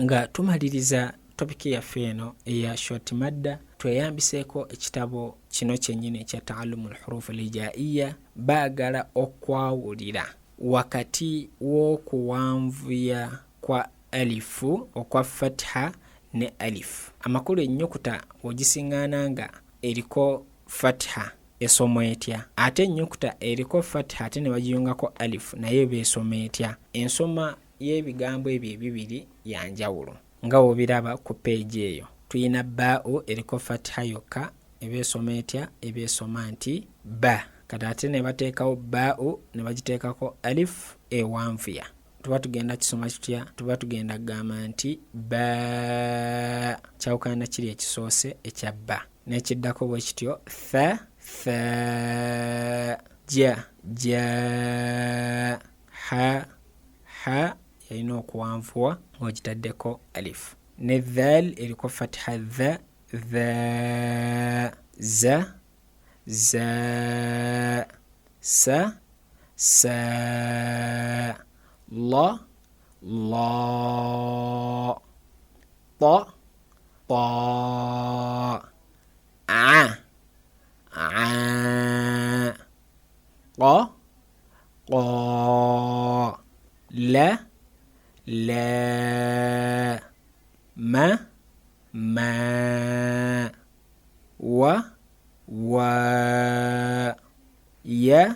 nga tumaliriza topiki yaffe eno eya short madda tweyambiseeko ekitabo kino kyennyini ekya Ta'allumul Huruf al-Hijaiya. Baagala okwawulira wakati w'okuwanvuya kwa alifu okwa fatha ne alif. Amakulu ennyukuta wogisiŋŋaana nga eriko fatha esoma etya, ate ennyukuta eriko fatha ate ne bagiyungako alifu naye beesoma etya. Ensoma y'ebigambo ebyo ebibiri ya njawulo nga wobiraba ku peegi eyo. Tuyina baa'u eriko fatha yokka ebeesoma etya, ebeesoma nti ba. Kati ate ne bateekawo baa'u ne bagiteekako alif ewanvuya. Tuba tugenda kisoma kitya? Tuba tugenda gamba nti ba. Kyawukana kiri ekisoose ekya ba. N'ekiddako bwe kityo tha ja ha yalina okuwanvuwa ng'ogitaddeko alif. Ne dhal eriko fatha dha za sa la ta a la ma wa ya.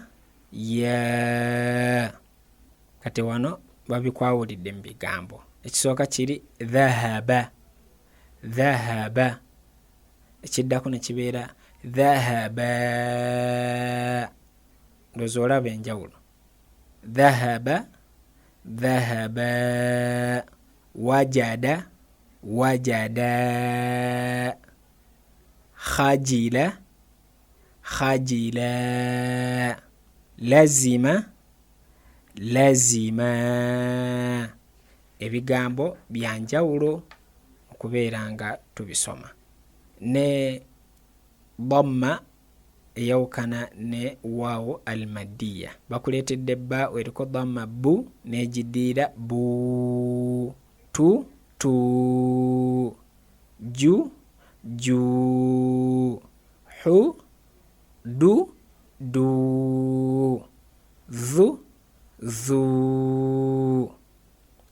Kati wano babikwawulidde mu bigambo. Ekisooka kiri dhahaba. Ekiddako ne kibeera dhahaba. Ndowooza olaba enjawulo. Dhahaba wajada khajila lazima. Ebigambo bya njawulo okubeera nga tubisoma. Ne dhamma eyawukana ne waawu al-maddiya. Bakuleetedde ba eriko dhamma bu n'egiddiira bu, tu ju hu du zu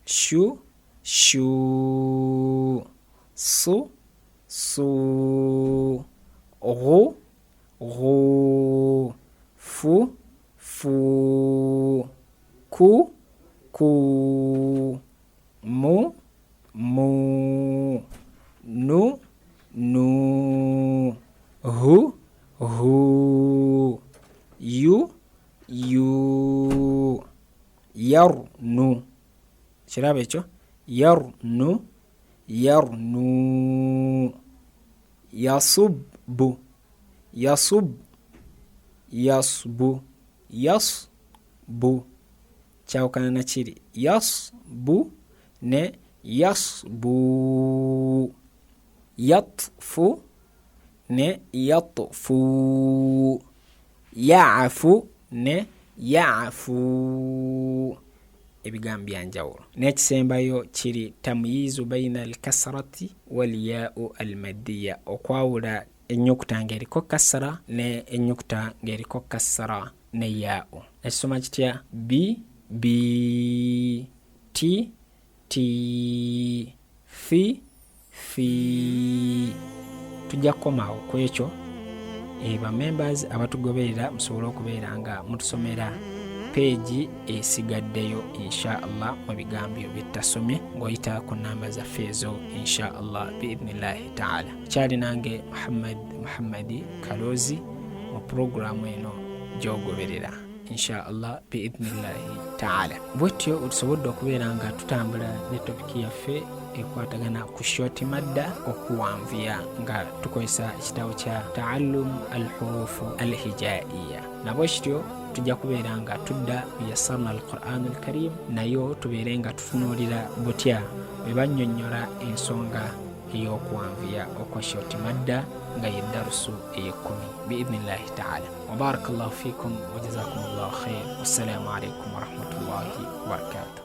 shu su ru fu ku mu nu hu yu yarnu. Kiraba ekyo? Yarnu yasubbu kyawukana na kiri yasbu ne yasbu. Yatfu ne yatfu. Ya'fu ne ya'fu. Ebigambo bya njawulo. N'ekisembayo kiri tamyizu baina al-kasrati wal yaa'u al-maddiya. Okwawula ennyukuta ng'eriko kasra ne ennyukuta ng'eriko kasra ne yaa'u. Ekisoma kitya? Bi ti fi tujja kukomawo ku ekyo. Ba members abatugoberera musobole okubeera nga mutusomera peegi esigaddeyo insha Allah mu bigambo bitasomye ng'oyita ku namba zaffe ezo insha Allah biidhnillahi ta'ala. Kyali nange Muhammadi Kalozi mu programu eno gy'ogoberera insha Allah biidhnillahi ta'ala. Bwetyo otusobodde okubeera nga tutambula ne topiki yaffe ekwatagana ku short madda okuwanvuya nga tukozesa ekitabo kya Ta'allum al-Huruf al-Hijaiya. Nabwe kityo tujja kubeera nga tudda yassarna al-Qur'an al-Karim nayo tubeere nga tutunuulira butya bwe bannyonnyola ensonga ey'okuwanvuya okwa short madda nga ye darusu ey'ekkumi biidhnillahi ta'ala. Wa barakallahu fikum wa jazakumullahu khair. Wassalamu alaikum wa rahmatullahi wa barakatuh.